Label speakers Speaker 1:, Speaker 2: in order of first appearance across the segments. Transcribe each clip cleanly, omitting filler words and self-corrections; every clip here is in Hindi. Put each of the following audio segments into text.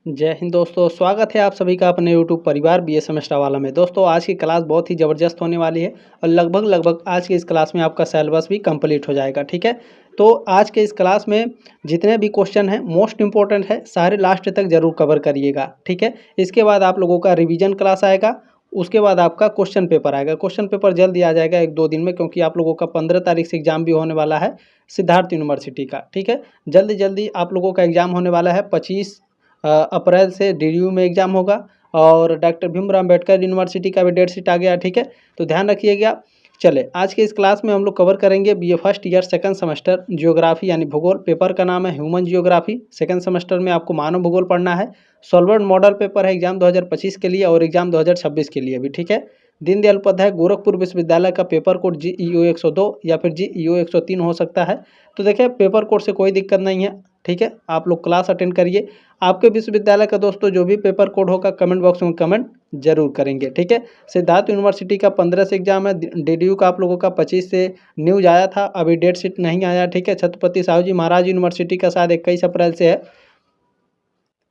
Speaker 1: जय हिंद दोस्तों, स्वागत है आप सभी का अपने YouTube परिवार BA सेमेस्टर वाला में। दोस्तों आज की क्लास बहुत ही ज़बरदस्त होने वाली है और लगभग आज की इस क्लास में आपका सिलेबस भी कंप्लीट हो जाएगा। ठीक है, तो आज के इस क्लास में जितने भी क्वेश्चन हैं मोस्ट इंपॉर्टेंट है, सारे लास्ट तक जरूर कवर करिएगा। ठीक है, इसके बाद आप लोगों का रिवीजन क्लास आएगा, उसके बाद आपका क्वेश्चन पेपर आएगा। क्वेश्चन पेपर जल्दी आ जाएगा 1-2 दिन में, क्योंकि आप लोगों का 15 तारीख से एग्जाम भी होने वाला है सिद्धार्थ यूनिवर्सिटी का। ठीक है, जल्दी जल्दी आप लोगों का एग्जाम होने वाला है 25 अप्रैल से DU में एग्ज़ाम होगा और डॉक्टर भीमराव अम्बेडकर यूनिवर्सिटी का भी डेट शीट आ गया। ठीक है, तो ध्यान रखिएगा। चले आज के इस क्लास में हम लोग कवर करेंगे BA first year second semester geography यानी भूगोल। पेपर का नाम है ह्यूमन जियोग्राफी। सेकंड सेमेस्टर में आपको मानव भूगोल पढ़ना है। सॉल्वर्ड मॉडल पेपर है एग्जाम 2025 के लिए और एग्जाम 2026 के लिए भी। ठीक है, दीनदयाल उपाध्याय गोरखपुर विश्वविद्यालय का पेपर कोड GEO 102 या फिर GEO 103 हो सकता है। तो देखिए पेपर कोड से कोई दिक्कत नहीं है। ठीक है, आप लोग क्लास अटेंड करिए। आपके विश्वविद्यालय का दोस्तों जो भी पेपर कोड होगा कमेंट बॉक्स में कमेंट जरूर करेंगे। ठीक है, सिद्धार्थ यूनिवर्सिटी का 15 से एग्जाम है, DDU का आप लोगों का 25 से न्यूज आया था, अभी डेट शीट नहीं आया। ठीक है, छत्रपति साहू जी महाराज यूनिवर्सिटी का शायद 21 अप्रैल से है।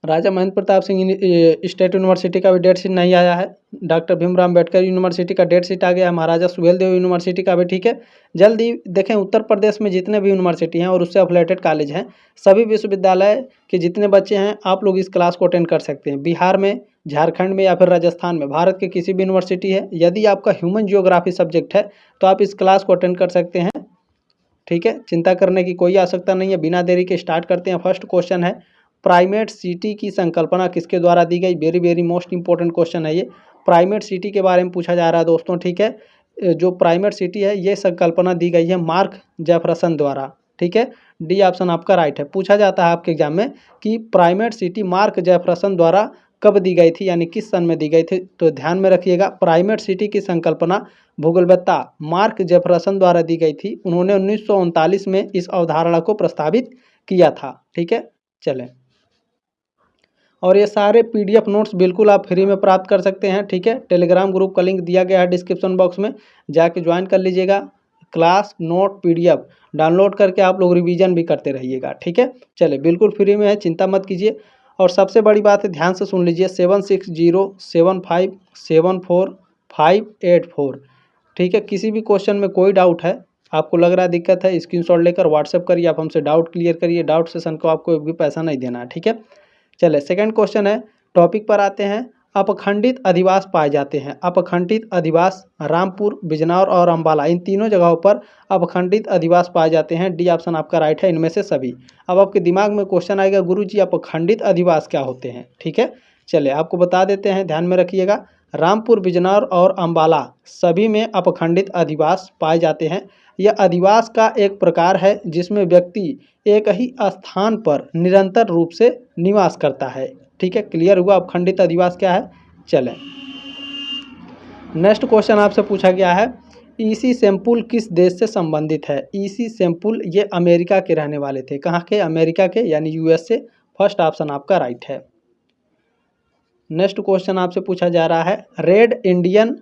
Speaker 1: राजा महेंद्र प्रताप सिंह स्टेट यूनिवर्सिटी का भी डेट शीट नहीं आया है। डॉक्टर भीमराव अम्बेडकर यूनिवर्सिटी का डेट शीट आ गया है। महाराजा सुहेलदेव यूनिवर्सिटी का भी। ठीक है, जल्दी देखें उत्तर प्रदेश में जितने भी यूनिवर्सिटी हैं और उससे एफिलेटेड कॉलेज हैं, सभी विश्वविद्यालय के जितने बच्चे हैं आप लोग इस क्लास को अटेंड कर सकते हैं। बिहार में, झारखंड में या फिर राजस्थान में, भारत के किसी भी यूनिवर्सिटी है, यदि आपका ह्यूमन जियोग्राफी सब्जेक्ट है तो आप इस क्लास को अटेंड कर सकते हैं। ठीक है, चिंता करने की कोई आवश्यकता नहीं है। बिना देरी के स्टार्ट करते हैं। फर्स्ट क्वेश्चन है, प्राइमेट सिटी की संकल्पना किसके द्वारा दी गई? वेरी मोस्ट इंपॉर्टेंट क्वेश्चन है ये। प्राइमेट सिटी के बारे में पूछा जा रहा है दोस्तों। ठीक है, जो प्राइमेट सिटी है ये संकल्पना दी गई है मार्क जेफरसन द्वारा। ठीक है, डी ऑप्शन आपका राइट है। पूछा जाता है आपके एग्जाम में कि प्राइमेट सिटी मार्क जेफरसन द्वारा कब दी गई थी, यानी किस सन में दी गई थी। तो ध्यान में रखिएगा, प्राइमेट सिटी की संकल्पना भूगोलवेत्ता मार्क जेफरसन द्वारा दी गई थी। उन्होंने 1939 में इस अवधारणा को प्रस्तावित किया था। ठीक है, चलें। और ये सारे PDF नोट्स बिल्कुल आप फ्री में प्राप्त कर सकते हैं। ठीक है, टेलीग्राम ग्रुप का लिंक दिया गया है डिस्क्रिप्शन बॉक्स में, जाके ज्वाइन कर लीजिएगा। क्लास नोट PDF डाउनलोड करके आप लोग रिवीजन भी करते रहिएगा। ठीक है, चले बिल्कुल फ्री में है, चिंता मत कीजिए। और सबसे बड़ी बात है, ध्यान से सुन लीजिए, 7607574584। ठीक है, किसी भी क्वेश्चन में कोई डाउट है, आपको लग रहा है दिक्कत है, स्क्रीनशॉट लेकर व्हाट्सएप करिए, आप हमसे डाउट क्लियर करिए। डाउट सेशन को आपको भी पैसा नहीं देना है। ठीक है, चले सेकंड क्वेश्चन है, टॉपिक पर आते हैं। अपखंडित अधिवास पाए जाते हैं। अपखंडित अधिवास रामपुर, बिजनौर और अंबाला, इन तीनों जगहों पर अपखंडित अधिवास पाए जाते हैं। डी ऑप्शन आपका राइट है, इनमें से सभी। अब आपके दिमाग में क्वेश्चन आएगा, गुरुजी अपखंडित अधिवास क्या होते हैं? ठीक है, चले आपको बता देते हैं, ध्यान में रखिएगा। रामपुर, बिजनौर और अंबाला सभी में अपखंडित अधिवास पाए जाते हैं। यह अधिवास का एक प्रकार है जिसमें व्यक्ति एक ही स्थान पर निरंतर रूप से निवास करता है। ठीक है, क्लियर हुआ अपखंडित अधिवास क्या है? चलें, नेक्स्ट क्वेश्चन आपसे पूछा गया है, ईसी सेम्पुल किस देश से संबंधित है? ईसी सेम्पुल ये अमेरिका के रहने वाले थे। कहाँ के? अमेरिका के, यानी US से। फर्स्ट ऑप्शन आपका राइट है। नेक्स्ट क्वेश्चन आपसे पूछा जा रहा है, रेड इंडियन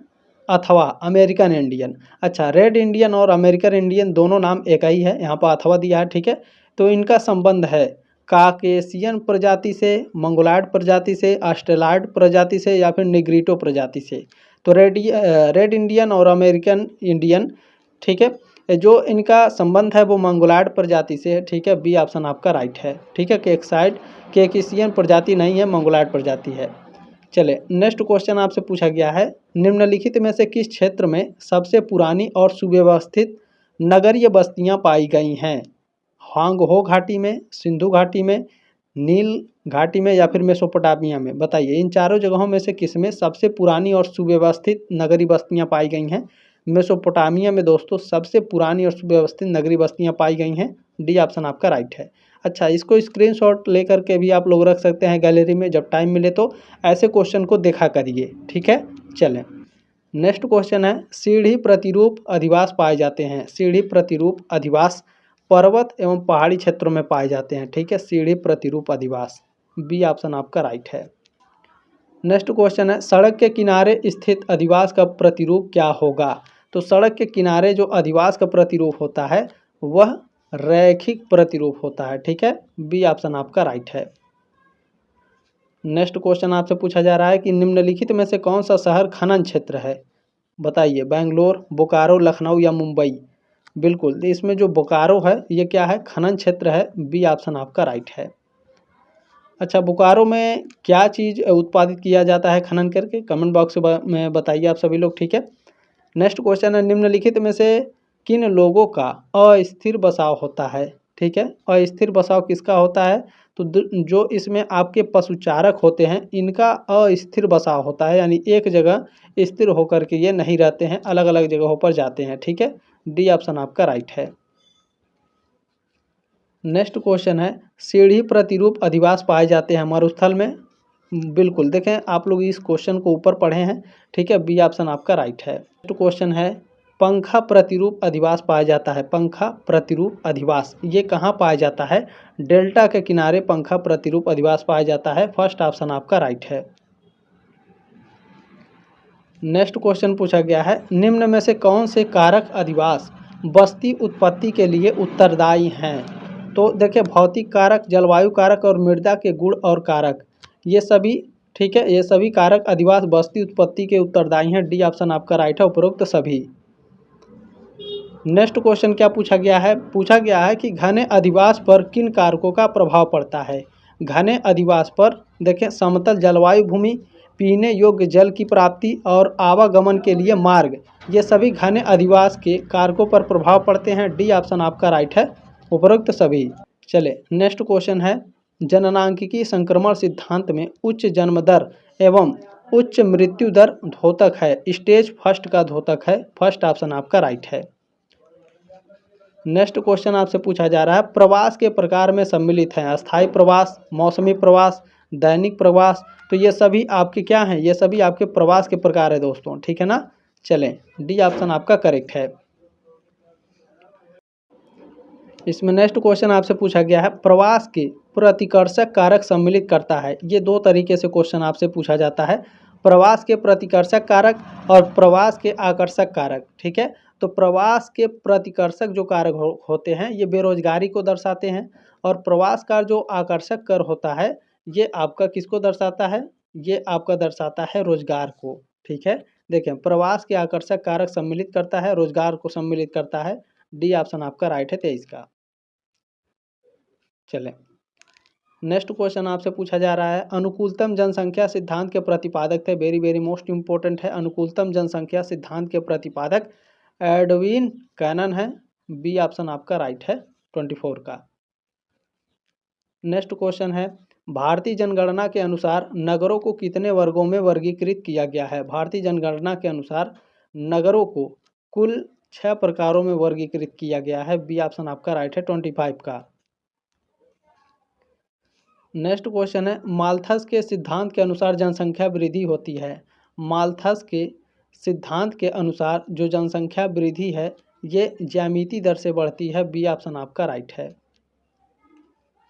Speaker 1: अथवा अमेरिकन इंडियन। अच्छा, रेड इंडियन और अमेरिकन इंडियन दोनों नाम एक ही है, यहाँ पर अथवा दिया है। ठीक है, तो इनका संबंध है काकेशियन प्रजाति से, मंगोलॉयड प्रजाति से, ऑस्ट्रेलॉयड प्रजाति से या फिर निग्रिटो प्रजाति से। तो रेड इंडियन और अमेरिकन इंडियन, ठीक है, जो इनका संबंध है वो मंगोलॉयड प्रजाति से है। ठीक है, बी ऑप्शन आपका राइट है। ठीक है, केकेशियन प्रजाति नहीं है, मंगोलॉयड प्रजाति है। चले नेक्स्ट क्वेश्चन आपसे पूछा गया है, निम्नलिखित में से किस क्षेत्र में सबसे पुरानी और सुव्यवस्थित नगरीय बस्तियां पाई गई हैं? हांगहो घाटी में, सिंधु घाटी में, नील घाटी में या फिर मेसोपोटामिया में? बताइए, इन चारों जगहों में से किस में सबसे पुरानी और सुव्यवस्थित नगरीय बस्तियां पाई गई हैं? मेसोपोटामिया में दोस्तों सबसे पुरानी और सुव्यवस्थित नगरीय बस्तियां पाई गई हैं। डी ऑप्शन आपका राइट है। अच्छा, इसको स्क्रीनशॉट लेकर के भी आप लोग रख सकते हैं गैलरी में, जब टाइम मिले तो ऐसे क्वेश्चन को देखा करिए। ठीक है, चलें नेक्स्ट क्वेश्चन है, सीढ़ी प्रतिरूप अधिवास पाए जाते हैं। सीढ़ी प्रतिरूप अधिवास पर्वत एवं पहाड़ी क्षेत्रों में पाए जाते हैं। ठीक है, सीढ़ी प्रतिरूप अधिवास, बी ऑप्शन आपका राइट है। नेक्स्ट क्वेश्चन है, सड़क के किनारे स्थित अधिवास का प्रतिरूप क्या होगा? तो सड़क के किनारे जो अधिवास का प्रतिरूप होता है वह रैखिक प्रतिरूप होता है। ठीक है, बी ऑप्शन आपका राइट है। नेक्स्ट क्वेश्चन आपसे पूछा जा रहा है कि निम्नलिखित में से कौन सा शहर खनन क्षेत्र है? बताइए, बेंगलोर, बोकारो, लखनऊ या मुंबई? बिल्कुल, तो इसमें जो बोकारो है ये क्या है? खनन क्षेत्र है। बी ऑप्शन आपका राइट है। अच्छा, बोकारो में क्या चीज़ उत्पादित किया जाता है खनन करके? कमेंट बॉक्स में बताइए आप सभी लोग, ठीक है। नेक्स्ट क्वेश्चन है, निम्नलिखित में से किन लोगों का अस्थिर बसाव होता है? ठीक है, अस्थिर बसाव किसका होता है? तो जो इसमें आपके पशुचारक होते हैं इनका अस्थिर बसाव होता है, यानी एक जगह स्थिर होकर के ये नहीं रहते हैं, अलग अलग जगहों पर जाते हैं, ठीक है। डी ऑप्शन आपका राइट है। नेक्स्ट क्वेश्चन है, सीढ़ी प्रतिरूप अधिवास पाए जाते हैं मरुस्थल में? बिल्कुल, देखें आप लोग इस क्वेश्चन को ऊपर पढ़े हैं, ठीक है। बी ऑप्शन आपका राइट है। नेक्स्ट क्वेश्चन है, पंखा प्रतिरूप अधिवास पाया जाता है। पंखा प्रतिरूप अधिवास ये कहाँ पाया जाता है? डेल्टा के किनारे पंखा प्रतिरूप अधिवास पाया जाता है। फर्स्ट ऑप्शन आपका राइट है। नेक्स्ट क्वेश्चन पूछा गया है, निम्न में से कौन से कारक अधिवास बस्ती उत्पत्ति के लिए उत्तरदायी हैं? तो देखिए, भौतिक कारक, जलवायु कारक और मृदा के गुण और कारक, ये सभी, ठीक है, ये सभी कारक अधिवास बस्ती उत्पत्ति के उत्तरदायी हैं। डी ऑप्शन आपका राइट है, उपरोक्त सभी। नेक्स्ट क्वेश्चन क्या पूछा गया है? पूछा गया है कि घने अधिवास पर किन कारकों का प्रभाव पड़ता है? घने अधिवास पर देखें, समतल जलवायु भूमि, पीने योग्य जल की प्राप्ति और आवागमन के लिए मार्ग, ये सभी घने अधिवास के कारकों पर प्रभाव पड़ते हैं। डी ऑप्शन आपका राइट है, उपरोक्त सभी। चले, नेक्स्ट क्वेश्चन है, जननांकिकी संक्रमण सिद्धांत में उच्च जन्म दर एवं उच्च मृत्यु दर द्योतक है। स्टेज फर्स्ट का द्योतक है। फर्स्ट ऑप्शन आपका राइट है। नेक्स्ट क्वेश्चन आपसे पूछा जा रहा है, प्रवास के प्रकार में सम्मिलित हैं अस्थायी प्रवास, मौसमी प्रवास, दैनिक प्रवास। तो ये सभी आपके क्या हैं? ये सभी आपके प्रवास के प्रकार है दोस्तों, ठीक है ना। चलें, डी ऑप्शन आपका करेक्ट है। इसमें नेक्स्ट क्वेश्चन आपसे पूछा गया है, प्रवास के प्रतिकर्षक कारक सम्मिलित करता है। ये दो तरीके से क्वेश्चन आपसे पूछा जाता है, प्रवास के प्रतिकर्षक कारक और प्रवास के आकर्षक कारक, ठीक है। तो प्रवास के प्रतिकर्षक जो कारक होते हैं ये बेरोजगारी को दर्शाते हैं, और प्रवास का जो आकर्षक कर होता है ये आपका किसको दर्शाता है? ये आपका दर्शाता है रोजगार को, ठीक है। देखें, प्रवास के आकर्षक कारक सम्मिलित करता है, रोजगार को सम्मिलित करता है। डी ऑप्शन आपका राइट है, 23 का। चलें, नेक्स्ट क्वेश्चन आपसे पूछा जा रहा है, अनुकूलतम जनसंख्या सिद्धांत के प्रतिपादक थे, वेरी वेरी मोस्ट इंपॉर्टेंट है। अनुकूलतम जनसंख्या सिद्धांत के प्रतिपादक एडविन कैनन है। बी ऑप्शन आपका राइट है, 24 का। नेक्स्ट क्वेश्चन है, भारतीय जनगणना के अनुसार नगरों को कितने वर्गों में वर्गीकृत किया गया है? भारतीय जनगणना के अनुसार नगरों को कुल 6 प्रकारों में वर्गीकृत किया गया है। बी ऑप्शन आपका राइट है, 25 का। नेक्स्ट क्वेश्चन है, माल्थस के सिद्धांत के अनुसार जनसंख्या वृद्धि होती है। माल्थस के सिद्धांत के अनुसार जो जनसंख्या वृद्धि है ये ज्यामितीय दर से बढ़ती है। बी ऑप्शन आपका राइट है।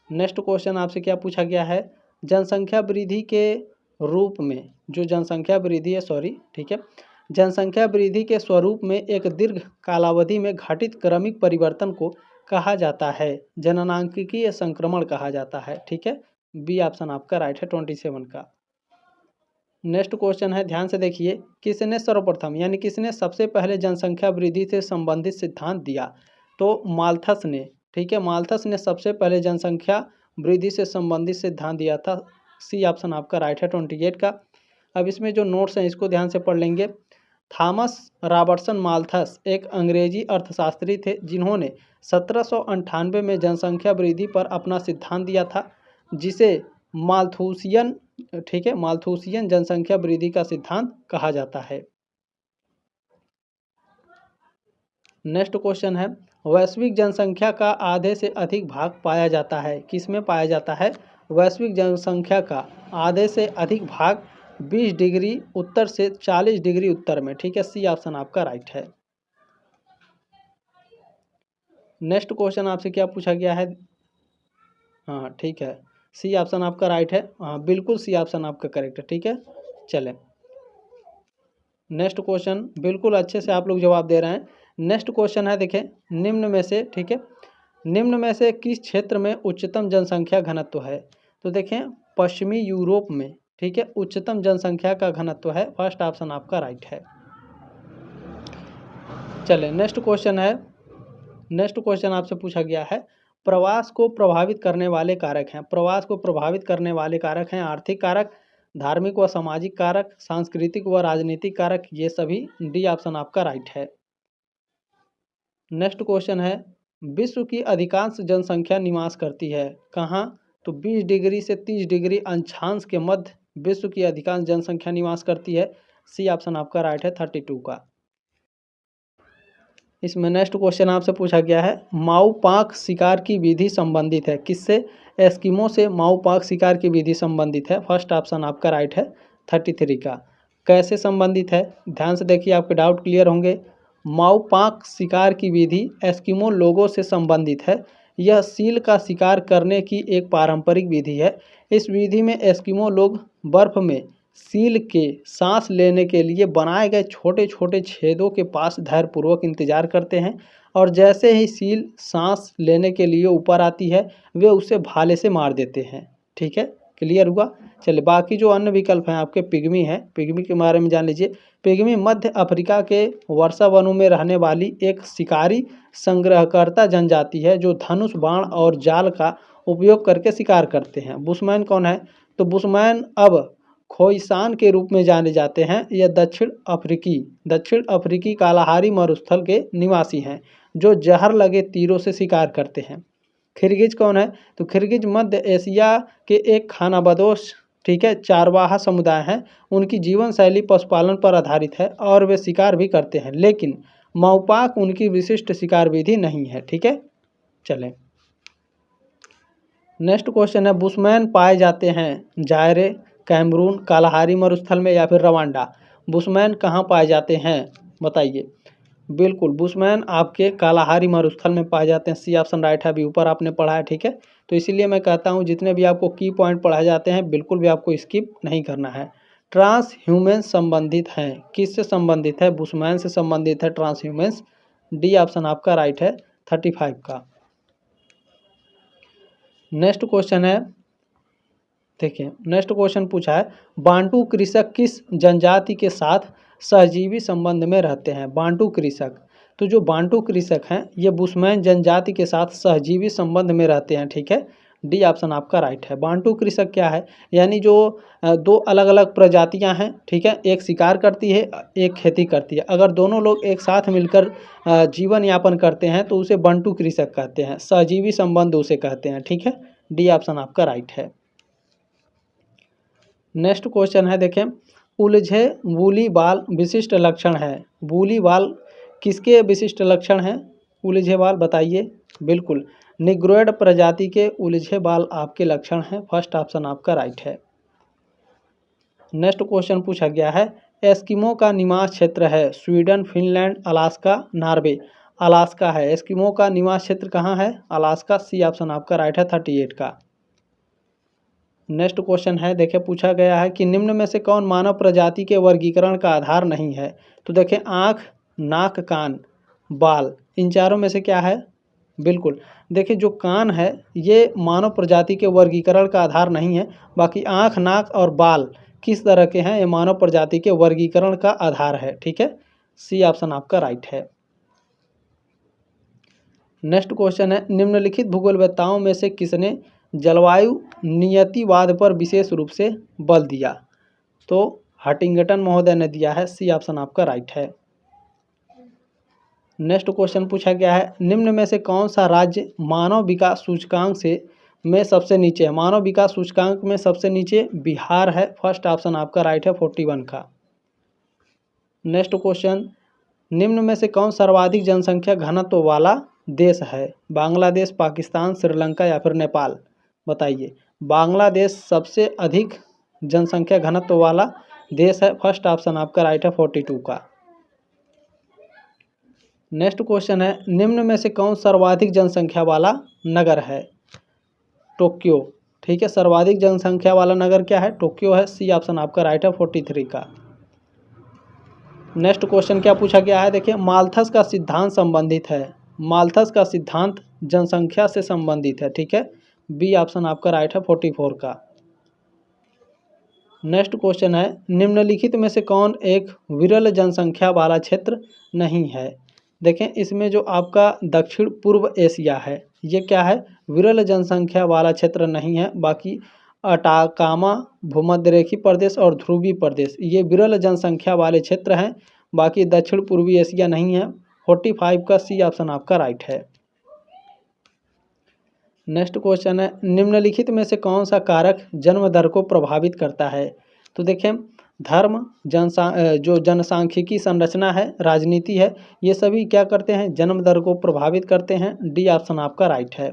Speaker 1: नेक्स्ट क्वेश्चन आपसे क्या पूछा गया है, जनसंख्या वृद्धि के रूप में जो जनसंख्या वृद्धि है, सॉरी, ठीक है, जनसंख्या वृद्धि के स्वरूप में एक दीर्घ कालावधि में घटित क्रमिक परिवर्तन को कहा जाता है? जननांकिकीय संक्रमण कहा जाता है, ठीक है। बी ऑप्शन आपका राइट है, 27 का। नेक्स्ट क्वेश्चन है, ध्यान से देखिए, किसने सर्वप्रथम यानी किसने सबसे पहले जनसंख्या वृद्धि से संबंधित सिद्धांत दिया? तो माल्थस ने, ठीक है, माल्थस ने सबसे पहले जनसंख्या वृद्धि से संबंधित सिद्धांत दिया था। सी ऑप्शन आपका राइट है, 28 का। अब इसमें जो नोट्स हैं इसको ध्यान से पढ़ लेंगे। थॉमस रॉबर्टसन माल्थस एक अंग्रेजी अर्थशास्त्री थे जिन्होंने 1798 में जनसंख्या वृद्धि पर अपना सिद्धांत दिया था, जिसे माल्थुसियन, ठीक है, माल्थुसियन जनसंख्या वृद्धि का सिद्धांत कहा जाता है। नेक्स्ट क्वेश्चन है, वैश्विक जनसंख्या का आधे से अधिक भाग पाया जाता है, किसमें पाया जाता है? वैश्विक जनसंख्या का आधे से अधिक भाग 20 डिग्री उत्तर से 40 डिग्री उत्तर में, ठीक है। सी ऑप्शन आपका राइट है। नेक्स्ट क्वेश्चन आपसे क्या पूछा गया है? हाँ, ठीक है, सी ऑप्शन आपका राइट है। हाँ, बिल्कुल सी ऑप्शन आपका करेक्ट है, ठीक है। चलें, नेक्स्ट क्वेश्चन बिल्कुल अच्छे से आप लोग जवाब दे रहे हैं। नेक्स्ट क्वेश्चन है, देखें, निम्न में से, ठीक है, निम्न में से किस क्षेत्र में उच्चतम जनसंख्या घनत्व है? तो देखें, पश्चिमी यूरोप में, ठीक है, उच्चतम जनसंख्या का घनत्व है? फर्स्ट ऑप्शन आपका राइट है। चलिए नेक्स्ट क्वेश्चन है, नेक्स्ट क्वेश्चन आपसे पूछा गया है, प्रवास को प्रभावित करने वाले कारक हैं। प्रवास को प्रभावित करने वाले कारक हैं आर्थिक कारक, धार्मिक व सामाजिक कारक, सांस्कृतिक व राजनीतिक कारक, ये सभी। डी ऑप्शन आपका राइट है। नेक्स्ट क्वेश्चन है, विश्व की अधिकांश जनसंख्या निवास करती है कहाँ? तो 20 डिग्री से 30 डिग्री अंशांश के मध्य विश्व की अधिकांश जनसंख्या निवास करती है। सी ऑप्शन आपका राइट है 32 का। इसमें नेक्स्ट क्वेश्चन आपसे पूछा गया है, माऊ पाक शिकार की विधि संबंधित है किससे? एस्किमो से माऊ पाक शिकार की विधि संबंधित है। फर्स्ट ऑप्शन आपका राइट है 33 का। कैसे संबंधित है? ध्यान से देखिए, आपके डाउट क्लियर होंगे। माऊ पाक शिकार की विधि एस्किमो लोगों से संबंधित है। यह सील का शिकार करने की एक पारंपरिक विधि है। इस विधि में एस्किमो लोग बर्फ में सील के सांस लेने के लिए बनाए गए छोटे छोटे छेदों के पास धैर्यपूर्वक इंतजार करते हैं, और जैसे ही सील सांस लेने के लिए ऊपर आती है वे उसे भाले से मार देते हैं। ठीक है, क्लियर हुआ? चलिए बाकी जो अन्य विकल्प हैं आपके, पिग्मी है, पिग्मी के बारे में जान लीजिए। पिग्मी मध्य अफ्रीका के वर्षा वनों में रहने वाली एक शिकारी संग्रहकर्ता जनजाति है जो धनुष, बाण और जाल का उपयोग करके शिकार करते हैं। बुशमैन कौन है? तो बुशमैन अब खोइसान के रूप में जाने जाते हैं। यह दक्षिण अफ्रीकी कालाहारी मरुस्थल के निवासी हैं जो जहर लगे तीरों से शिकार करते हैं। खिरगिज कौन है? तो खिरगिज मध्य एशिया के एक खानाबदोश, ठीक है, चारवाहा समुदाय हैं। उनकी जीवन शैली पशुपालन पर आधारित है और वे शिकार भी करते हैं, लेकिन माऊपाक उनकी विशिष्ट शिकार विधि नहीं है। ठीक है, चलें नेक्स्ट क्वेश्चन है, बुशमैन पाए जाते हैं जायरे, कैमरून, कालाहारी मरुस्थल में या फिर रवांडा। बुशमैन कहाँ पाए जाते हैं बताइए? बिल्कुल, बुशमैन आपके कालाहारी मरुस्थल में पाए जाते हैं। सी ऑप्शन राइट है, अभी ऊपर आपने पढ़ा है। ठीक है, तो इसीलिए मैं कहता हूँ जितने भी आपको की पॉइंट पढ़ाए जाते हैं बिल्कुल भी आपको स्किप नहीं करना है। ट्रांस ह्यूमेंस संबंधित हैं, किससे संबंधित है? बुशमैन से संबंधित है ट्रांस ह्यूमेंस। डी ऑप्शन आपका राइट है 35 का। नेक्स्ट क्वेश्चन है, देखिए नेक्स्ट क्वेश्चन पूछा है, बांटू कृषक किस जनजाति के साथ सहजीवी संबंध में रहते हैं? बांटू कृषक, तो जो बांटू कृषक हैं ये बुशमैन जनजाति के साथ सहजीवी संबंध में रहते हैं। ठीक है, डी ऑप्शन आपका राइट है। बांटू कृषक क्या है? यानी जो दो अलग अलग प्रजातियां हैं, ठीक है, एक शिकार करती है, एक खेती करती है। अगर दोनों लोग एक साथ मिलकर जीवन यापन करते हैं तो उसे बांटू कृषक कहते हैं, सहजीवी संबंध उसे कहते हैं। ठीक है, डी ऑप्शन आपका राइट है। नेक्स्ट क्वेश्चन है, देखें, उलझे वूली बाल विशिष्ट लक्षण है। वूली बाल किसके विशिष्ट लक्षण हैं? उलझे बाल बताइए। बिल्कुल, निग्रोइड प्रजाति के उलझे बाल आपके लक्षण हैं। फर्स्ट ऑप्शन आपका राइट है। नेक्स्ट क्वेश्चन पूछा गया है, एस्किमो का निवास क्षेत्र है Sweden, Finland, Alaska, Norway. Alaska है, एस्किमो का निवास क्षेत्र कहाँ है? अलास्का। सी ऑप्शन आपका राइट है 38 का। नेक्स्ट क्वेश्चन है, देखिए पूछा गया है कि निम्न में से कौन मानव प्रजाति के वर्गीकरण का आधार नहीं है? तो देखें, आँख, नाक, कान, बाल, इन चारों में से क्या है? बिल्कुल, देखिए जो कान है ये मानव प्रजाति के वर्गीकरण का आधार नहीं है, बाकी आँख, नाक और बाल किस तरह के हैं ये मानव प्रजाति के वर्गीकरण का आधार है। ठीक है, सी ऑप्शन आपका राइट है। नेक्स्ट क्वेश्चन है, निम्नलिखित भूगोलवेत्ताओं में से किसने जलवायु नियतिवाद पर विशेष रूप से बल दिया? तो हंटिंगटन महोदय ने दिया है। सी ऑप्शन आपका राइट है। नेक्स्ट क्वेश्चन पूछा गया है, निम्न में से कौन सा राज्य मानव विकास सूचकांक से में सबसे नीचे है? मानव विकास सूचकांक में सबसे नीचे बिहार है। फर्स्ट ऑप्शन आपका राइट है 41 का। नेक्स्ट क्वेश्चन, निम्न में से कौन सर्वाधिक जनसंख्या घनत्व वाला देश है? बांग्लादेश, पाकिस्तान, श्रीलंका या फिर नेपाल। बताइए, बांग्लादेश सबसे अधिक जनसंख्या घनत्व वाला देश है। फर्स्ट ऑप्शन आपका राइट है 42 का। नेक्स्ट क्वेश्चन है, निम्न में से कौन सर्वाधिक जनसंख्या वाला नगर है? टोक्यो। ठीक है, सर्वाधिक जनसंख्या वाला नगर क्या है? टोक्यो है। सी ऑप्शन आपका राइट है 43 का। नेक्स्ट क्वेश्चन क्या पूछा गया है, देखिए, माल्थस का सिद्धांत संबंधित है। माल्थस का सिद्धांत जनसंख्या से संबंधित है। ठीक है, बी ऑप्शन आपका राइट है 44 का। नेक्स्ट क्वेश्चन है, निम्नलिखित में से कौन एक विरल जनसंख्या वाला क्षेत्र नहीं है? देखें, इसमें जो आपका दक्षिण पूर्व एशिया है, ये क्या है? विरल जनसंख्या वाला क्षेत्र नहीं है। बाकी अटाकामा, भूमध्यरेखीय प्रदेश और ध्रुवीय प्रदेश ये विरल जनसंख्या वाले क्षेत्र हैं। बाकी दक्षिण पूर्वी एशिया नहीं है। 45 का सी ऑप्शन आपका राइट है। नेक्स्ट क्वेश्चन है, निम्नलिखित में से कौन सा कारक जन्म दर को प्रभावित करता है? तो देखें, धर्म, जो जनसांख्यिकी संरचना है, राजनीति है, ये सभी क्या करते हैं? जन्म दर को प्रभावित करते हैं। डी ऑप्शन आपका राइट है।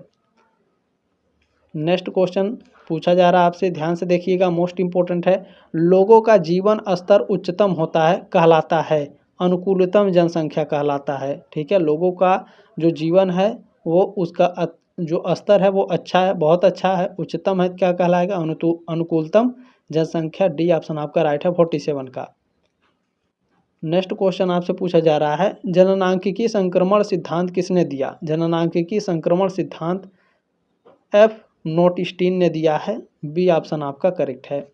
Speaker 1: नेक्स्ट क्वेश्चन पूछा जा रहा है आपसे, ध्यान से देखिएगा, मोस्ट इंपॉर्टेंट है। लोगों का जीवन स्तर उच्चतम होता है कहलाता है अनुकूलतम जनसंख्या कहलाता है। ठीक है, लोगों का जो जीवन है वो उसका जो स्तर है वो अच्छा है, बहुत अच्छा है, उच्चतम है, क्या कहलाएगा? अनुकूलतम जनसंख्या। डी ऑप्शन आपका राइट है 47 का। नेक्स्ट क्वेश्चन आपसे पूछा जा रहा है, जननांकिकी संक्रमण सिद्धांत किसने दिया? जननांकिकी संक्रमण सिद्धांत एफ नोटिस्टीन ने दिया है। बी ऑप्शन आपका करेक्ट है।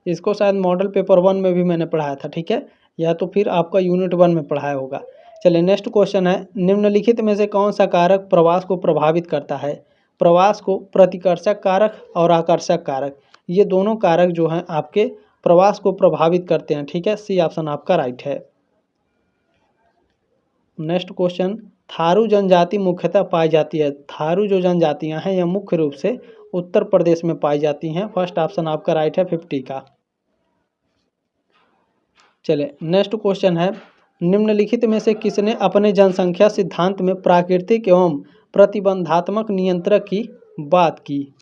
Speaker 1: इसको शायद मॉडल पेपर 1 में भी मैंने पढ़ाया था। ठीक है, या तो फिर आपका यूनिट 1 में पढ़ाया होगा। चलिए, नेक्स्ट क्वेश्चन है, निम्नलिखित में से कौन सा कारक प्रवास को प्रभावित करता है? प्रवास को प्रतिकर्षक कारक और आकर्षक कारक, ये दोनों कारक जो हैं आपके प्रवास को प्रभावित करते हैं। ठीक है, सी ऑप्शन आपका राइट है। नेक्स्ट क्वेश्चन, थारू जनजाति मुख्यतः पाई जाती है। थारू जो जनजातियां हैं यह मुख्य रूप से उत्तर प्रदेश में पाई जाती हैं। फर्स्ट ऑप्शन आपका राइट है 50 का। चलिए, नेक्स्ट क्वेश्चन है, निम्नलिखित में से किसने अपने जनसंख्या सिद्धांत में प्राकृतिक एवं प्रतिबंधात्मक नियंत्रक की बात की?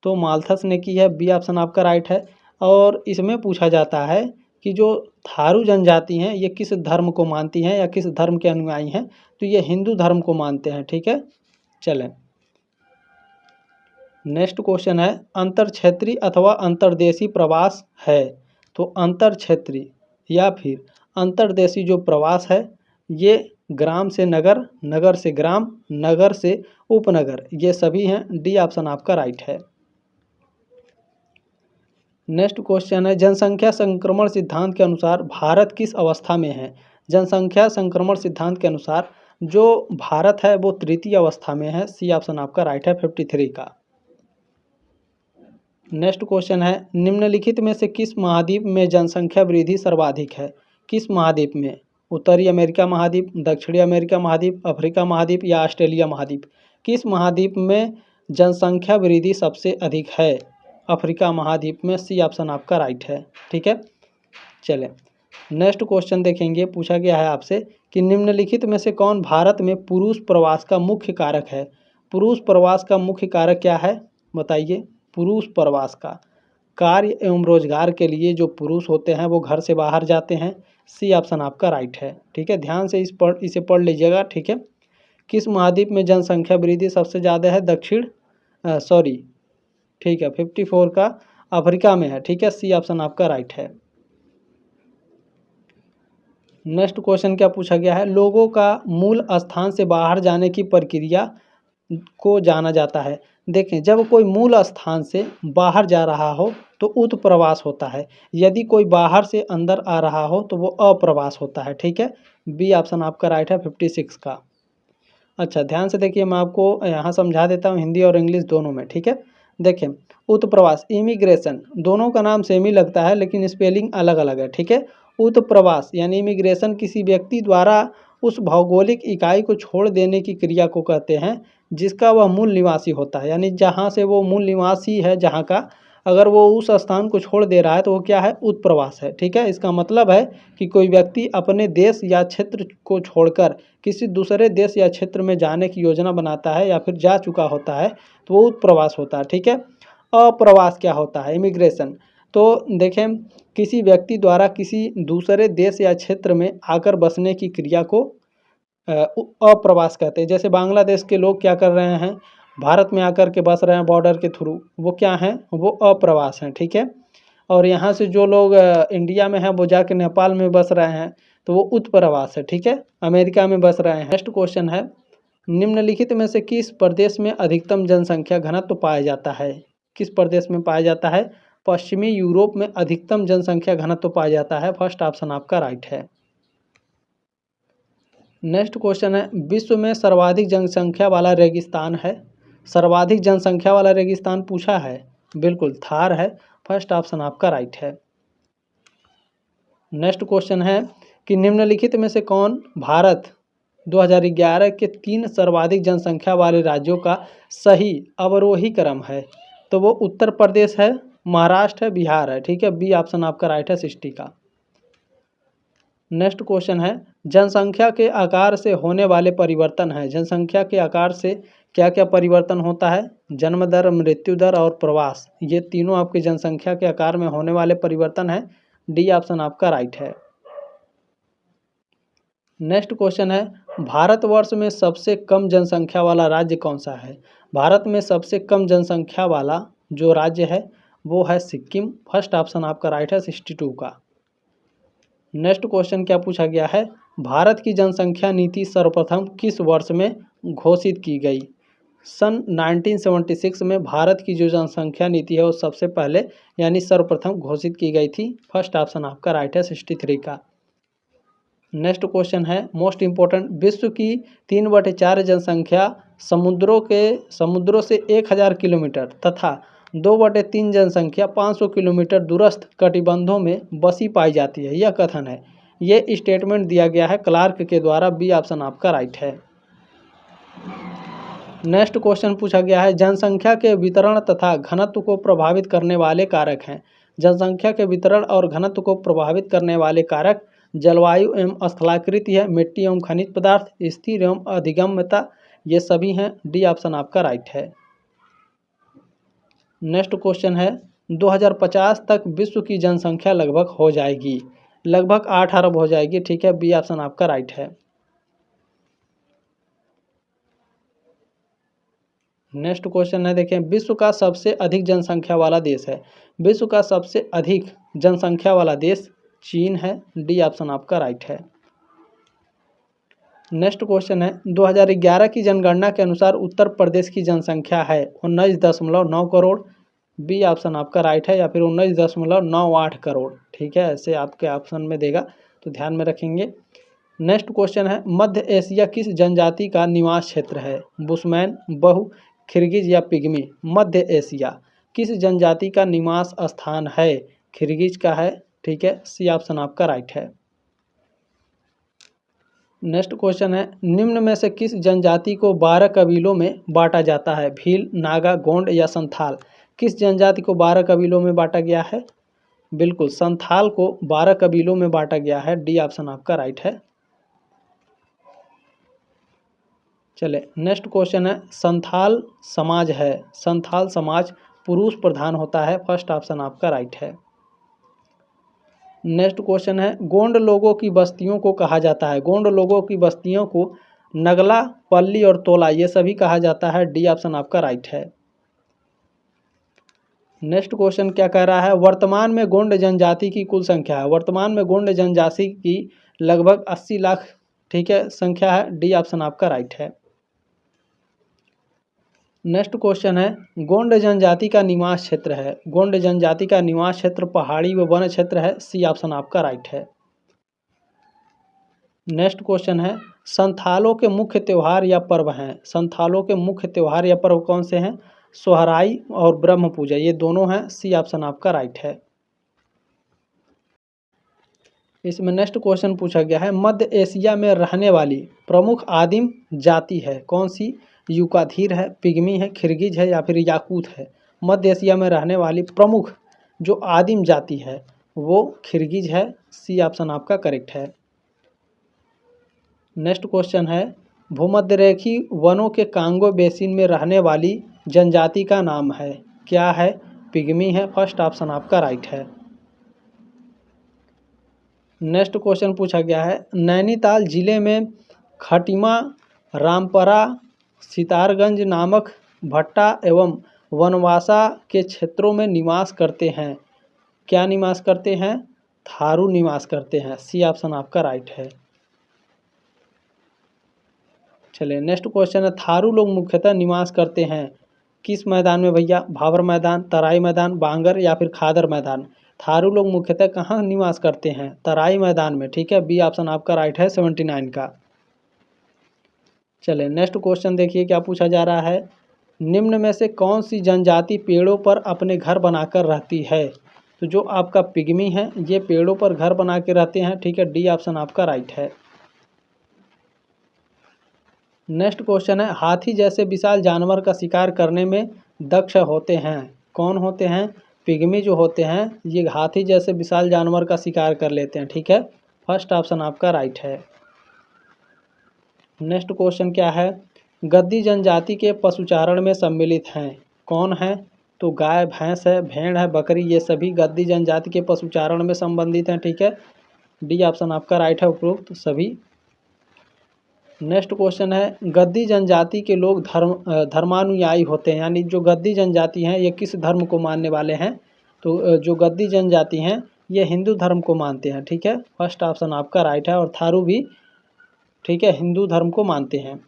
Speaker 1: तो माल्थस ने की है। बी ऑप्शन आपका राइट है। और इसमें पूछा जाता है कि जो थारू जनजाति हैं ये किस धर्म को मानती हैं या किस धर्म के अनुयायी हैं? तो ये हिंदू धर्म को मानते हैं। ठीक है, चलें, नेक्स्ट क्वेश्चन है, अंतर क्षेत्रीय अथवा अंतर्देशीय प्रवास है। तो अंतर क्षेत्रीय या फिर अंतर्देशीय जो प्रवास है ये ग्राम से नगर, नगर से ग्राम, नगर से उपनगर, ये सभी हैं। डी ऑप्शन आपका राइट है। नेक्स्ट क्वेश्चन है, जनसंख्या संक्रमण सिद्धांत के अनुसार भारत किस अवस्था में है? जनसंख्या संक्रमण सिद्धांत के अनुसार जो भारत है वो तृतीय अवस्था में है। सी ऑप्शन आपका राइट है 53 का। नेक्स्ट क्वेश्चन है, निम्नलिखित में से किस महाद्वीप में जनसंख्या वृद्धि सर्वाधिक है? किस महाद्वीप में? उत्तरी अमेरिका महाद्वीप, दक्षिणी अमेरिका महाद्वीप, अफ्रीका महाद्वीप या ऑस्ट्रेलिया महाद्वीप? किस महाद्वीप में जनसंख्या वृद्धि सबसे अधिक है? अफ्रीका महाद्वीप में। सी ऑप्शन आपका राइट है। ठीक है, चलें, नेक्स्ट क्वेश्चन देखेंगे। पूछा गया है आपसे कि निम्नलिखित में से कौन भारत में पुरुष प्रवास का मुख्य कारक है? पुरुष प्रवास का मुख्य कारक क्या है बताइए? पुरुष प्रवास का कार्य एवं रोजगार के लिए जो पुरुष होते हैं वो घर से बाहर जाते हैं। सी ऑप्शन आपका राइट है। ठीक है, ध्यान से इसे पढ़ लीजिएगा। ठीक है, किस महाद्वीप में जनसंख्या वृद्धि सबसे ज़्यादा है? ठीक है, 54 का अफ्रीका में है। ठीक है, सी ऑप्शन आपका राइट है। नेक्स्ट क्वेश्चन क्या पूछा गया है, लोगों का मूल स्थान से बाहर जाने की प्रक्रिया को जाना जाता है। देखें, जब कोई मूल स्थान से बाहर जा रहा हो तो उत्प्रवास होता है, यदि कोई बाहर से अंदर आ रहा हो तो वो अप्रवास होता है। ठीक है, बी ऑप्शन आपका राइट है 56 का। अच्छा, ध्यान से देखिए, मैं आपको यहाँ समझा देता हूँ हिंदी और इंग्लिश दोनों में। ठीक है, देखें, उत्प्रवास, इमिग्रेशन, दोनों का नाम सेम ही लगता है लेकिन स्पेलिंग अलग अलग है। ठीक है, उत्प्रवास यानी इमिग्रेशन किसी व्यक्ति द्वारा उस भौगोलिक इकाई को छोड़ देने की क्रिया को कहते हैं जिसका वह मूल निवासी होता है। यानी जहाँ से वो मूल निवासी है, जहाँ का, अगर वो उस स्थान को छोड़ दे रहा है तो वो क्या है? उत्प्रवास है। ठीक है, इसका मतलब है कि कोई व्यक्ति अपने देश या क्षेत्र को छोड़कर किसी दूसरे देश या क्षेत्र में जाने की योजना बनाता है या फिर जा चुका होता है तो वो उत्प्रवास होता है। ठीक है, अप्रवास क्या होता है? इमिग्रेशन। तो देखें, किसी व्यक्ति द्वारा किसी दूसरे देश या क्षेत्र में आकर बसने की क्रिया को अप्रवास कहते हैं। जैसे बांग्लादेश के लोग क्या कर रहे हैं? भारत में आकर के बस रहे हैं बॉर्डर के थ्रू, वो क्या हैं? वो अप्रवास हैं। ठीक है, और यहाँ से जो लोग इंडिया में हैं वो जाके नेपाल में बस रहे हैं तो वो उत्प्रवास है। ठीक है, अमेरिका में बस रहे हैं। नेक्स्ट क्वेश्चन है, निम्नलिखित में से किस प्रदेश में अधिकतम जनसंख्या घनत्व पाया जाता है? किस प्रदेश में पाया जाता है? पश्चिमी यूरोप में अधिकतम जनसंख्या घनत्व पाया जाता है? फर्स्ट ऑप्शन आपका राइट है। नेक्स्ट क्वेश्चन है, विश्व में सर्वाधिक जनसंख्या वाला रेगिस्तान है? सर्वाधिक जनसंख्या वाला रेगिस्तान पूछा है, बिल्कुल थार है। फर्स्ट ऑप्शन आपका राइट है। नेक्स्ट क्वेश्चन है कि निम्नलिखित में से कौन भारत 2011 के 3 सर्वाधिक जनसंख्या वाले राज्यों का सही अवरोही क्रम है? तो वो उत्तर प्रदेश है, महाराष्ट्र है, बिहार है। ठीक है, बी ऑप्शन आपका राइट है 60 का। नेक्स्ट क्वेश्चन है, जनसंख्या के आकार से होने वाले परिवर्तन है? जनसंख्या के आकार से क्या क्या परिवर्तन होता है? जन्म दर, मृत्यु दर और प्रवास, ये तीनों आपकी जनसंख्या के आकार में होने वाले परिवर्तन है। डी ऑप्शन आपका राइट है। नेक्स्ट क्वेश्चन है, भारतवर्ष में सबसे कम जनसंख्या वाला राज्य कौन सा है? भारत में सबसे कम जनसंख्या वाला जो राज्य है वो है सिक्किम। फर्स्ट ऑप्शन आपका राइट है 62 का। नेक्स्ट क्वेश्चन क्या पूछा गया है, भारत की जनसंख्या नीति सर्वप्रथम किस वर्ष में घोषित की गई? सन 1976 में भारत की जो जनसंख्या नीति है वो सबसे पहले यानी सर्वप्रथम घोषित की गई थी। फर्स्ट ऑप्शन आपका राइट है 63 का। नेक्स्ट क्वेश्चन है मोस्ट इम्पोर्टेंट, विश्व की 3/4 जनसंख्या समुद्रों से 1000 किलोमीटर तथा 2/3 जनसंख्या 500 किलोमीटर दूरस्थ कटिबंधों में बसी पाई जाती है, यह कथन है। ये स्टेटमेंट दिया गया है क्लार्क के द्वारा। बी ऑप्शन आपका राइट है। नेक्स्ट क्वेश्चन पूछा गया है, जनसंख्या के वितरण तथा घनत्व को प्रभावित करने वाले कारक हैं? जनसंख्या के वितरण और घनत्व को प्रभावित करने वाले कारक जलवायु एवं स्थलाकृति है, मिट्टी एवं खनिज पदार्थ, स्थिर एवं अधिगम्यता, ये सभी हैं। डी ऑप्शन आपका राइट है। नेक्स्ट क्वेश्चन है, 2050 तक विश्व की जनसंख्या लगभग हो जाएगी, लगभग 8 अरब हो जाएगी। ठीक है, बी ऑप्शन आपका राइट है। नेक्स्ट क्वेश्चन है, देखें, विश्व का सबसे अधिक जनसंख्या वाला देश है? विश्व का सबसे अधिक जनसंख्या वाला देश चीन है। डी ऑप्शन आपका राइट है। नेक्स्ट क्वेश्चन है, 2011 की जनगणना के अनुसार उत्तर प्रदेश की जनसंख्या है 19.9 करोड़। बी ऑप्शन आपका राइट है, या फिर 19.98 करोड़। ठीक है, ऐसे आपके ऑप्शन में देगा तो ध्यान में रखेंगे। नेक्स्ट क्वेश्चन है, मध्य एशिया किस जनजाति का निवास क्षेत्र है? बुशमैन, बहु, खिरगिज या पिग्मी? मध्य एशिया किस जनजाति का निवास स्थान है? खिरगिज का है। ठीक है, सी ऑप्शन आपका राइट है। नेक्स्ट क्वेश्चन है, निम्न में से किस जनजाति को 12 कबीलों में बांटा जाता है? भील, नागा, गोंड या संथाल? किस जनजाति को 12 कबीलों में बांटा गया है? बिल्कुल, संथाल को 12 कबीलों में बांटा गया है। डी ऑप्शन आपका राइट है। चले, नेक्स्ट क्वेश्चन है, संथाल समाज है, संथाल समाज पुरुष प्रधान होता है। फर्स्ट ऑप्शन आपका राइट है। नेक्स्ट क्वेश्चन है, गोंड लोगों की बस्तियों को कहा जाता है? गोंड लोगों की बस्तियों को नगला, पल्ली और तोला, ये सभी कहा जाता है। डी ऑप्शन आपका राइट है। नेक्स्ट क्वेश्चन क्या कह रहा है, वर्तमान में गोंड जनजाति की कुल संख्या है? वर्तमान में गोंड जनजाति की लगभग 80 लाख, ठीक है, संख्या है। डी ऑप्शन आपका राइट है। नेक्स्ट क्वेश्चन है, गोंड जनजाति का निवास क्षेत्र है? गोंड जनजाति का निवास क्षेत्र पहाड़ी व वन क्षेत्र है। सी ऑप्शन आपका राइट है। नेक्स्ट क्वेश्चन है, संथालों के मुख्य त्यौहार या पर्व हैं? संथालों के मुख्य त्यौहार या पर्व कौन से हैं? सोहराई और ब्रह्म पूजा, ये दोनों हैं। सी ऑप्शन आपका राइट है। इसमें नेक्स्ट क्वेश्चन पूछा गया है, मध्य एशिया में रहने वाली प्रमुख आदिम जाति है कौन सी? यूकाधीर है, पिग्मी है, खिरगिज है या फिर याकूत है? मध्य एशिया में रहने वाली प्रमुख जो आदिम जाति है वो खिरगिज है। सी ऑप्शन आपका करेक्ट है। नेक्स्ट क्वेश्चन है, भूमध्यरेखी वनों के कांगो बेसिन में रहने वाली जनजाति का नाम है? क्या है? पिग्मी है। फर्स्ट ऑप्शन आपका राइट है। नेक्स्ट क्वेश्चन पूछा गया है, नैनीताल जिले में खटिमा, रामपरा, सितारगंज नामक भट्टा एवं वनवासा के क्षेत्रों में निवास करते हैं। क्या निवास करते हैं? थारू निवास करते हैं। सी ऑप्शन आपका राइट है। चलिए, नेक्स्ट क्वेश्चन है, थारू लोग मुख्यतः निवास करते हैं किस मैदान में भैया? भाबर मैदान, तराई मैदान, बांगर या फिर खादर मैदान। थारू लोग मुख्यतः कहाँ निवास करते हैं? तराई मैदान में, ठीक है। बी ऑप्शन आपका राइट है 79 का। चले नेक्स्ट क्वेश्चन देखिए क्या पूछा जा रहा है। निम्न में से कौन सी जनजाति पेड़ों पर अपने घर बनाकर रहती है? तो जो आपका पिग्मी है ये पेड़ों पर घर बना के रहते हैं, ठीक है। डी ऑप्शन आपका राइट है। नेक्स्ट क्वेश्चन है, हाथी जैसे विशाल जानवर का शिकार करने में दक्ष होते हैं। कौन होते हैं? पिग्मी जो होते हैं ये हाथी जैसे विशाल जानवर का शिकार कर लेते हैं, ठीक है। फर्स्ट ऑप्शन आपका राइट है। नेक्स्ट क्वेश्चन क्या है, गद्दी जनजाति के पशुचारण में सम्मिलित हैं। कौन है? तो गाय, भैंस है, भेड़ है, बकरी, ये सभी गद्दी जनजाति के पशुचारण में संबंधित हैं, ठीक है। डी ऑप्शन आपका राइट है, उपरोक्त सभी। नेक्स्ट क्वेश्चन है, गद्दी जनजाति के लोग धर्मानुयायी होते हैं, यानी जो गद्दी जनजाति हैं ये किस धर्म को मानने वाले हैं? तो जो गद्दी जनजाति हैं ये हिंदू धर्म को मानते हैं, ठीक है। फर्स्ट ऑप्शन आपका राइट है। और थारू भी, ठीक है, हिंदू धर्म को मानते हैं।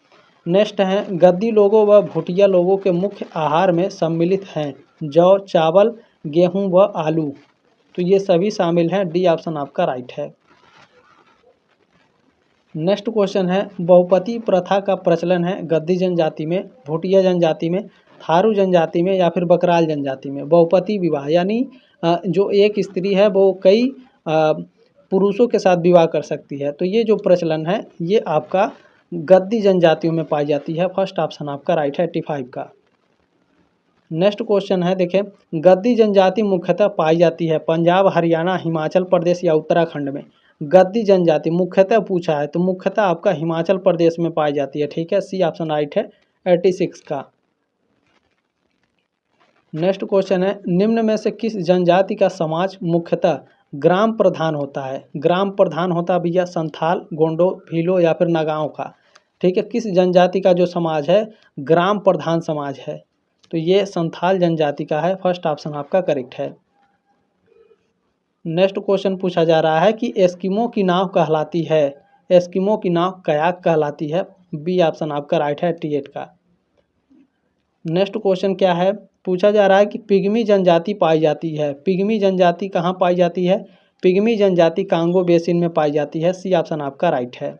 Speaker 1: नेक्स्ट है, गद्दी लोगों व भूटिया लोगों के मुख्य आहार में सम्मिलित हैं जौ, चावल, गेहूं व आलू। तो ये सभी शामिल हैं। डी ऑप्शन आपका राइट है। नेक्स्ट क्वेश्चन है, बहुपति प्रथा का प्रचलन है गद्दी जनजाति में, भूटिया जनजाति में, थारू जनजाति में या फिर बकराल जनजाति में। बहुपति विवाह यानी जो एक स्त्री है वो कई पुरुषों के साथ विवाह कर सकती है। तो ये जो प्रचलन है ये आपका गद्दी जनजातियों में पाई जाती है। फर्स्ट ऑप्शन आपका राइट है 85 का। नेक्स्ट क्वेश्चन है, देखें, गद्दी जनजाति मुख्यतः पाई जाती है पंजाब, हरियाणा, हिमाचल प्रदेश या उत्तराखंड में। गद्दी जनजाति मुख्यतः पूछा है तो मुख्यतः आपका हिमाचल प्रदेश में पाई जाती है, ठीक है। सी ऑप्शन राइट है 86 का। नेक्स्ट क्वेश्चन है, निम्न में से किस जनजाति का समाज मुख्यतः ग्राम प्रधान होता है? ग्राम प्रधान होता भैया संथाल, गोंडो, भीलो या फिर नगाओं का, ठीक है। किस जनजाति का जो समाज है ग्राम प्रधान समाज है? तो ये संथाल जनजाति का है। फर्स्ट ऑप्शन आपका करेक्ट है। नेक्स्ट क्वेश्चन पूछा जा रहा है कि एस्किमो की नाव कहलाती है। एस्किमो की नाव कयाक कहलाती है। बी ऑप्शन आपका राइट है 88 का। नेक्स्ट क्वेश्चन क्या है, पूछा जा रहा है कि पिग्मी जनजाति पाई जाती है। पिग्मी जनजाति कहाँ पाई जाती है? पिग्मी जनजाति कांगो बेसिन में पाई जाती है। सी ऑप्शन आपका राइट है।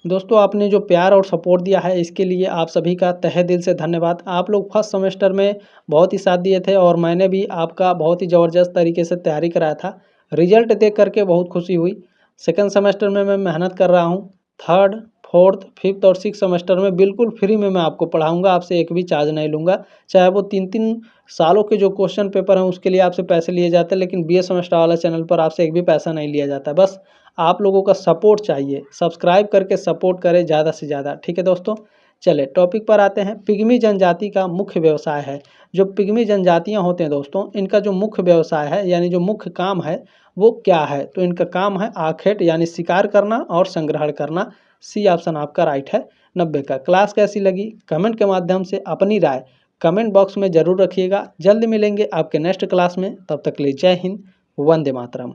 Speaker 1: दोस्तों आपने जो प्यार और सपोर्ट दिया है इसके लिए आप सभी का तहे दिल से धन्यवाद। आप लोग फर्स्ट सेमेस्टर में बहुत ही साथ दिए थे और मैंने भी आपका बहुत ही ज़बरदस्त तरीके से तैयारी कराया था। रिजल्ट देख करके बहुत खुशी हुई। सेकंड सेमेस्टर में मैं मेहनत कर रहा हूँ। थर्ड, फोर्थ, फिफ्थ और सिक्स सेमेस्टर में बिल्कुल फ्री में मैं आपको पढ़ाऊँगा, आपसे एक भी चार्ज नहीं लूँगा। चाहे वो 3-3 सालों के जो क्वेश्चन पेपर हैं उसके लिए आपसे पैसे लिए जाते हैं, लेकिन BA सेमेस्टर वाला चैनल पर आपसे एक भी पैसा नहीं लिया जाता। बस आप लोगों का सपोर्ट चाहिए, सब्सक्राइब करके सपोर्ट करें ज़्यादा से ज़्यादा, ठीक है दोस्तों। चले टॉपिक पर आते हैं। पिग्मी जनजाति का मुख्य व्यवसाय है। जो पिग्मी जनजातियां होते हैं दोस्तों इनका जो मुख्य व्यवसाय है यानी जो मुख्य काम है वो क्या है? तो इनका काम है आखेट यानी शिकार करना और संग्रहण करना। सी ऑप्शन आपका राइट है 90 का। क्लास कैसी लगी कमेंट के माध्यम से अपनी राय कमेंट बॉक्स में ज़रूर रखिएगा। जल्द मिलेंगे आपके नेक्स्ट क्लास में, तब तक के लिए जय हिंद, वंदे मातरम।